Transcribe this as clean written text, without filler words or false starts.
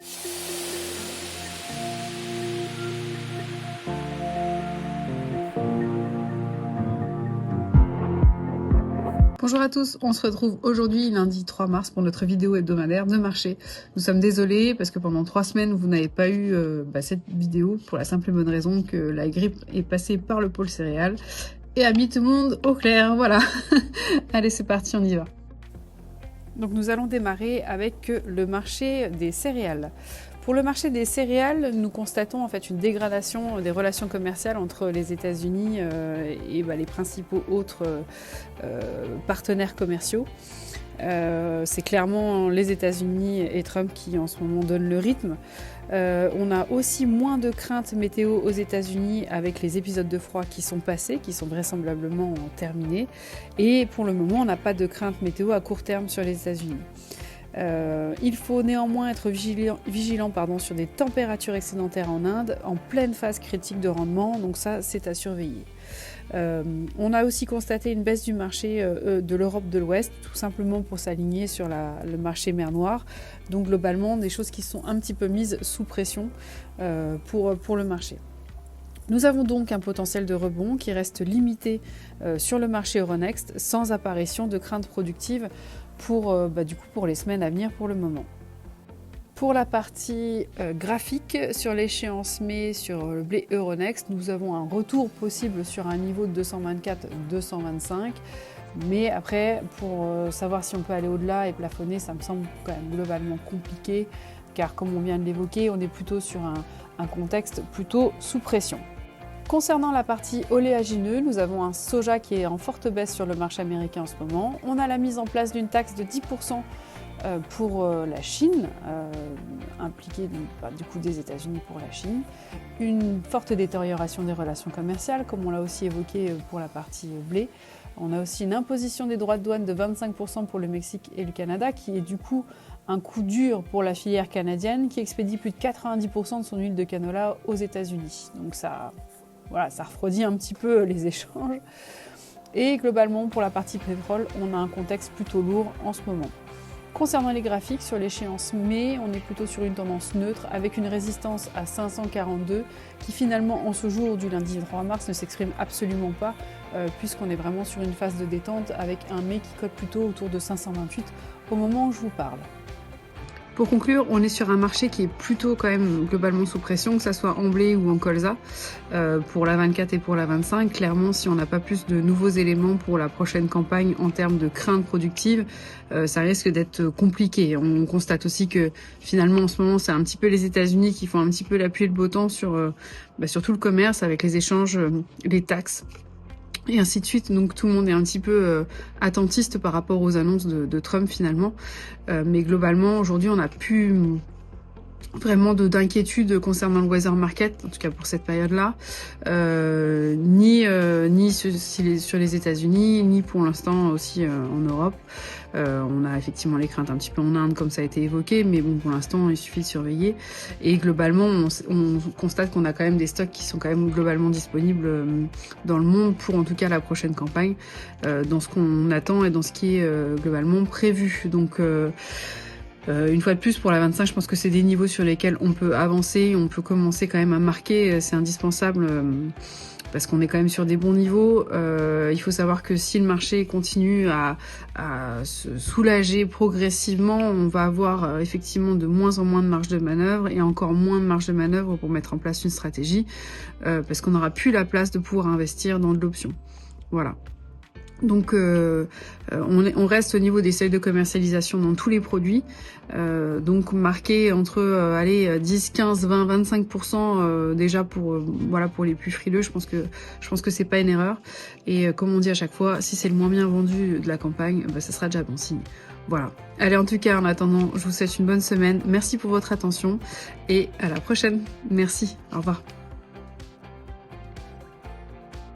Bonjour à tous, on se retrouve aujourd'hui lundi 3 mars pour notre vidéo hebdomadaire de marché. Nous sommes désolés parce que pendant 3 semaines vous n'avez pas eu cette vidéo pour la simple et bonne raison que la grippe est passée par le pôle céréales et a mis tout le monde au clair, voilà. Allez c'est parti, on y va. Donc nous allons démarrer avec le marché des céréales. Pour le marché des céréales, nous constatons en fait une dégradation des relations commerciales entre les États-Unis et les principaux autres partenaires commerciaux. C'est clairement les États-Unis et Trump qui en ce moment donnent le rythme. On a aussi moins de craintes météo aux États-Unis avec les épisodes de froid qui sont passés, qui sont vraisemblablement terminés. Et pour le moment, on n'a pas de craintes météo à court terme sur les États-Unis. Il faut néanmoins être vigilant sur des températures excédentaires en Inde, en pleine phase critique de rendement, donc ça c'est à surveiller. On a aussi constaté une baisse du marché de l'Europe de l'Ouest, tout simplement pour s'aligner sur le marché mer Noire. Donc globalement, des choses qui sont un petit peu mises sous pression pour le marché. Nous avons donc un potentiel de rebond qui reste limité sur le marché Euronext, sans apparition de craintes productives pour les semaines à venir pour le moment. Pour la partie graphique, sur l'échéance mai, sur le blé Euronext, nous avons un retour possible sur un niveau de 224-225. Mais après, pour savoir si on peut aller au-delà et plafonner, ça me semble quand même globalement compliqué, car comme on vient de l'évoquer, on est plutôt sur un contexte plutôt sous pression. Concernant la partie oléagineux, nous avons un soja qui est en forte baisse sur le marché américain en ce moment. On a la mise en place d'une taxe de 10% pour la Chine, impliquée du coup des États-Unis pour la Chine. Une forte détérioration des relations commerciales, comme on l'a aussi évoqué pour la partie blé. On a aussi une imposition des droits de douane de 25% pour le Mexique et le Canada, qui est du coup un coup dur pour la filière canadienne, qui expédie plus de 90% de son huile de canola aux États-Unis. Donc ça refroidit un petit peu les échanges. Et globalement, pour la partie pétrole, on a un contexte plutôt lourd en ce moment. Concernant les graphiques, sur l'échéance mai, on est plutôt sur une tendance neutre avec une résistance à 542 qui finalement, en ce jour du lundi 3 mars, ne s'exprime absolument pas puisqu'on est vraiment sur une phase de détente avec un mai qui cote plutôt autour de 528 au moment où je vous parle. Pour conclure, on est sur un marché qui est plutôt quand même globalement sous pression, que ça soit en blé ou en colza, pour la 24 et pour la 25. Clairement, si on n'a pas plus de nouveaux éléments pour la prochaine campagne en termes de crainte productive, ça risque d'être compliqué. On constate aussi que finalement en ce moment, c'est un petit peu les États-Unis qui font un petit peu la pluie et le beau temps sur tout le commerce avec les échanges, les taxes. Et ainsi de suite, donc tout le monde est un petit peu attentiste par rapport aux annonces de Trump finalement. Mais globalement, aujourd'hui, on n'a plus vraiment d'inquiétude concernant le weather market, en tout cas pour cette période-là, ni sur les États-Unis, ni pour l'instant aussi en Europe. On a effectivement les craintes un petit peu en Inde, comme ça a été évoqué, mais bon, pour l'instant, il suffit de surveiller. Et globalement, on constate qu'on a quand même des stocks qui sont quand même globalement disponibles dans le monde pour en tout cas la prochaine campagne, dans ce qu'on attend et dans ce qui est globalement prévu. Donc une fois de plus, pour la 25, je pense que c'est des niveaux sur lesquels on peut avancer, on peut commencer quand même à marquer, c'est indispensable parce qu'on est quand même sur des bons niveaux. Il faut savoir que si le marché continue à se soulager progressivement, on va avoir effectivement de moins en moins de marge de manœuvre et encore moins de marge de manœuvre pour mettre en place une stratégie parce qu'on n'aura plus la place de pouvoir investir dans de l'option. Voilà. Donc on reste au niveau des seuils de commercialisation dans tous les produits, donc marqué entre 10, 15, 20, 25% déjà pour les plus frileux. Je pense que c'est pas une erreur. Et comme on dit à chaque fois, si c'est le moins bien vendu de la campagne, ça sera déjà bon signe. Voilà. Allez, en tout cas, en attendant, je vous souhaite une bonne semaine. Merci pour votre attention et à la prochaine. Merci. Au revoir.